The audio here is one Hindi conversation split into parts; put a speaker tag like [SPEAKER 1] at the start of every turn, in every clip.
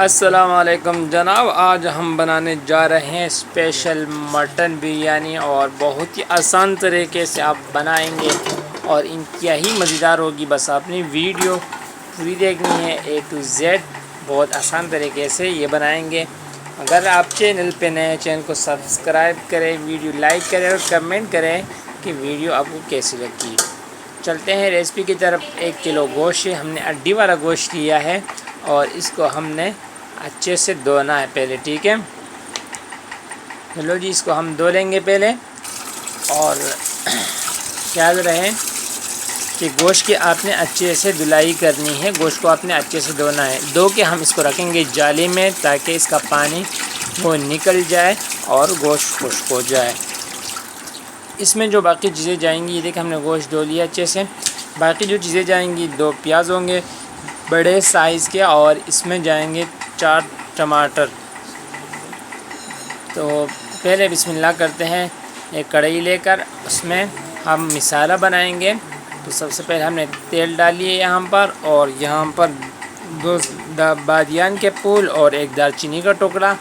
[SPEAKER 1] अस्सलाम वालेकुम जनाब, आज हम बनाने जा रहे हैं स्पेशल मटन बिरयानी और बहुत ही आसान तरीके से आप बनाएंगे और इंतहाई मज़ेदार होगी। बस आपने वीडियो पूरी देखनी है A to Z, बहुत आसान तरीके से ये बनाएंगे। अगर आप चैनल पे नए, चैनल को सब्सक्राइब करें, वीडियो लाइक करें और कमेंट करें कि वीडियो आपको कैसी लगी। चलते हैं रेसिपी की तरफ। 1 किलो गोश्त है, हमने हड्डी वाला गोश्त लिया है और इसको हमने अच्छे से धोना है पहले। ठीक है, चलो जी, इसको हम धो लेंगे पहले। और ख्याल रहे कि गोश्त की आपने अच्छे से धुलाई करनी है, गोश्त को आपने अच्छे से धोना है। धो के हम इसको रखेंगे जाली में ताकि इसका पानी वो निकल जाए और गोश्त खुश्क हो जाए। इसमें जो बाकी चीज़ें जाएंगी, ये देखिए हमने गोश्त धो लिया अच्छे से। बाकी जो चीज़ें जाएंगी, 2 प्याज होंगे बड़े साइज़ के और इसमें जाएंगे 4 टमाटर। तो पहले बिस्मिल्लाह करते हैं। एक कढ़ाई लेकर उसमें हम मिसाला बनाएंगे। तो सबसे पहले हमने तेल डालिए यहाँ पर, और यहाँ पर 2 बादियान के फूल और 1 दालचीनी का टुकड़ा,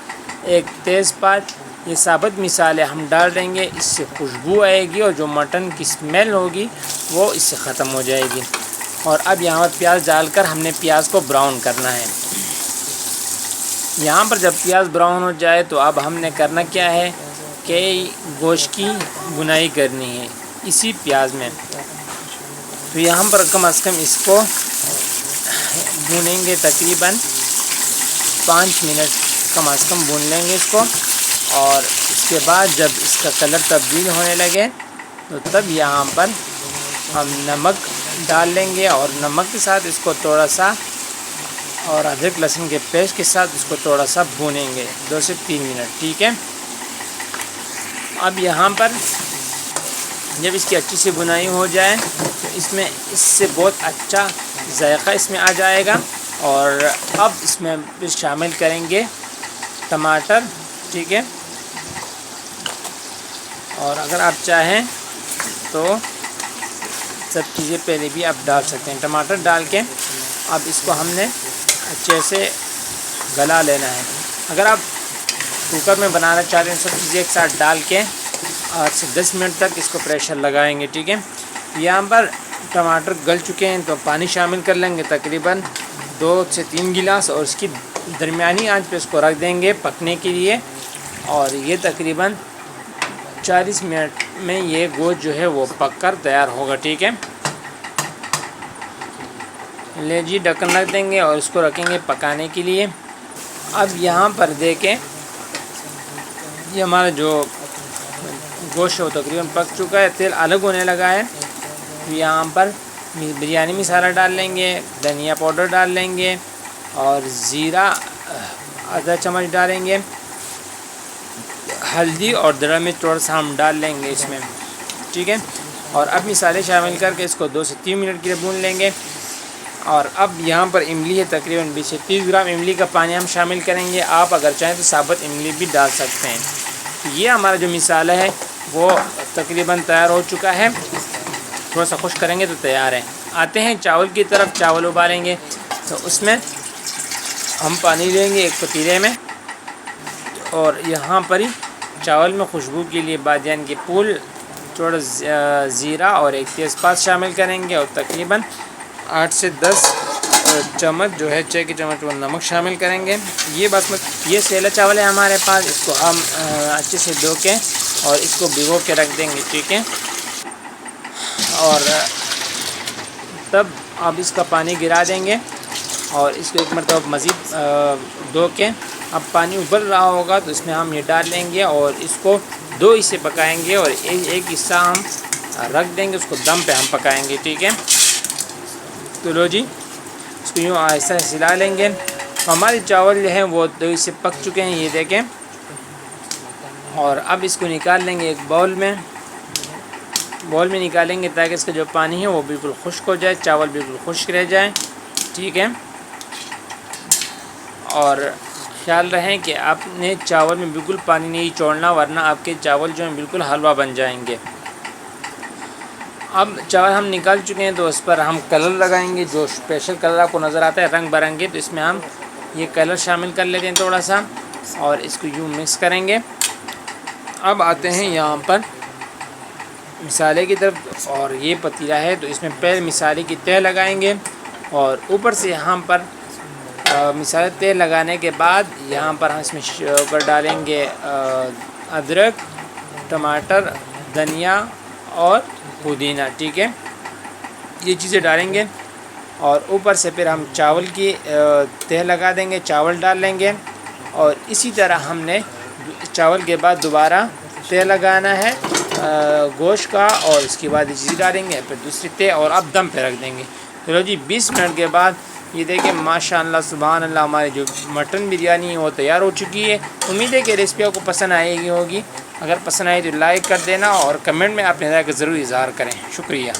[SPEAKER 1] 1 तेज़पात, ये साबुत मिसाले हम डाल देंगे। इससे खुशबू आएगी और जो मटन की स्मेल होगी वो इससे ख़त्म हो जाएगी। और अब यहाँ पर प्याज डालकर हमने प्याज को ब्राउन करना है। यहाँ पर जब प्याज ब्राउन हो जाए तो अब हमने करना क्या है कि गोश्त की भुनाई करनी है इसी प्याज में। तो यहाँ पर कम से कम इसको भूनेंगे, तकरीबन 5 मिनट कम से कम भून लेंगे इसको। और इसके बाद जब इसका कलर तब्दील होने लगे तो तब यहाँ पर हम नमक डाल लेंगे और नमक के साथ इसको थोड़ा सा, और अदरक लहसुन के पेस्ट के साथ इसको थोड़ा सा भूनेंगे 2 से 3 मिनट। ठीक है, अब यहाँ पर जब इसकी अच्छी सी भुनाई हो जाए तो इससे बहुत अच्छा जायका इसमें आ जाएगा। और अब इसमें फिर शामिल करेंगे टमाटर। ठीक है, और अगर आप चाहें तो सब चीज़ें पहले भी आप डाल सकते हैं। टमाटर डाल के अब इसको हमने अच्छे से गला लेना है। अगर आप कुकर में बनाना चाहते हैं, सब चीज़ें एक साथ डाल के 8 से 10 मिनट तक इसको प्रेशर लगाएंगे। ठीक है, यहाँ पर टमाटर गल चुके हैं तो पानी शामिल कर लेंगे तकरीबन 2 से 3 गिलास, और इसकी दरमियानी आंच पे इसको रख देंगे पकने के लिए। और ये तकरीबन 40 मिनट में ये गोश्त जो है वो पककर तैयार होगा। ठीक है, ले जी, ढक्कन रख देंगे और इसको रखेंगे पकाने के लिए। अब यहाँ पर देखें, ये हमारा जो गोश्त है वो तकरीबन पक चुका है, तेल अलग होने लगा है। तो यहाँ पर बिरयानी मसाला डाल लेंगे, धनिया पाउडर डाल लेंगे और ज़ीरा आधा चम्मच डालेंगे, हल्दी और दरा मिर्च थोड़ा सा हम डाल लेंगे इसमें। ठीक है, और अब मसाले शामिल करके इसको 2 से 3 मिनट के लिए भून लेंगे। और अब यहाँ पर इमली है, तकरीबन 20 से 30 ग्राम इमली का पानी हम शामिल करेंगे। आप अगर चाहें तो साबुत इमली भी डाल सकते हैं। तो ये हमारा जो मसाला है वो तकरीबन तैयार हो चुका है, थोड़ा सा खुश करेंगे तो तैयार है। आते हैं चावल की तरफ। चावल उबालेंगे तो उसमें हम पानी लेंगे एक पतीले में, और यहाँ पर ही चावल में खुशबू के लिए बादियान के फूल, थोड़ा ज़ीरा और 1 तेज़पात शामिल करेंगे, और तकरीबन 8 से 10 चम्मच जो है, 6 के चम्मच वो नमक शामिल करेंगे। ये सेला चावल है हमारे पास, इसको हम अच्छे से धो के और इसको भिगो के रख देंगे। ठीक है, और तब अब इसका पानी गिरा देंगे और इसको एक मरतबा मज़ीद धो के, अब पानी उबल रहा होगा तो इसमें हम ये डाल लेंगे और इसको 2 हिस्से पकाएंगे और एक हिस्सा हम रख देंगे, उसको दम पे हम पकाएंगे। ठीक है, तो लो जी, इसको यूँ ऐसा हिला लेंगे। हमारे चावल जो हैं वो 2 हिस्से पक चुके हैं, ये देखें। और अब इसको निकाल लेंगे एक बाउल में निकालेंगे ताकि इसका जो पानी है वो बिल्कुल खुश्क हो जाए, चावल बिल्कुल खुश्क रह जाए। ठीक है, और ख्याल रहें कि आपने चावल में बिल्कुल पानी नहीं छोड़ना, वरना आपके चावल जो हैं बिल्कुल हलवा बन जाएंगे। अब चावल हम निकाल चुके हैं तो उस पर हम कलर लगाएंगे, जो स्पेशल कलर आपको नज़र आता है रंग बिरंगे। तो इसमें हम ये कलर शामिल कर लेते हैं थोड़ा सा और इसको यूँ मिक्स करेंगे। अब आते हैं यहाँ पर मिसाले की तरफ, और ये पतीला है तो इसमें पहले मिसाले की तह लगाएंगे और ऊपर से यहाँ पर मिसाले तेल लगाने के बाद यहाँ पर हम इसमें ऊपर डालेंगे अदरक, टमाटर, धनिया और पुदीना। ठीक है, ये चीज़ें डालेंगे और ऊपर से फिर हम चावल की तह लगा देंगे, चावल डाल लेंगे और इसी तरह हमने चावल के बाद दोबारा तह लगाना है गोश्त का और इसके बाद ये चीज़ डालेंगे, फिर दूसरी तह और अब दम पे रख देंगे। चलो जी 20 मिनट के बाद ये देखें माशाअल्लाह सुभान अल्लाह, हमारी जो मटन बिरयानी है वो तैयार हो चुकी है। उम्मीद है कि रेसिपी आपको पसंद आएगी होगी। अगर पसंद आए तो लाइक कर देना और कमेंट में अपने राय का ज़रूर इज़हार करें। शुक्रिया।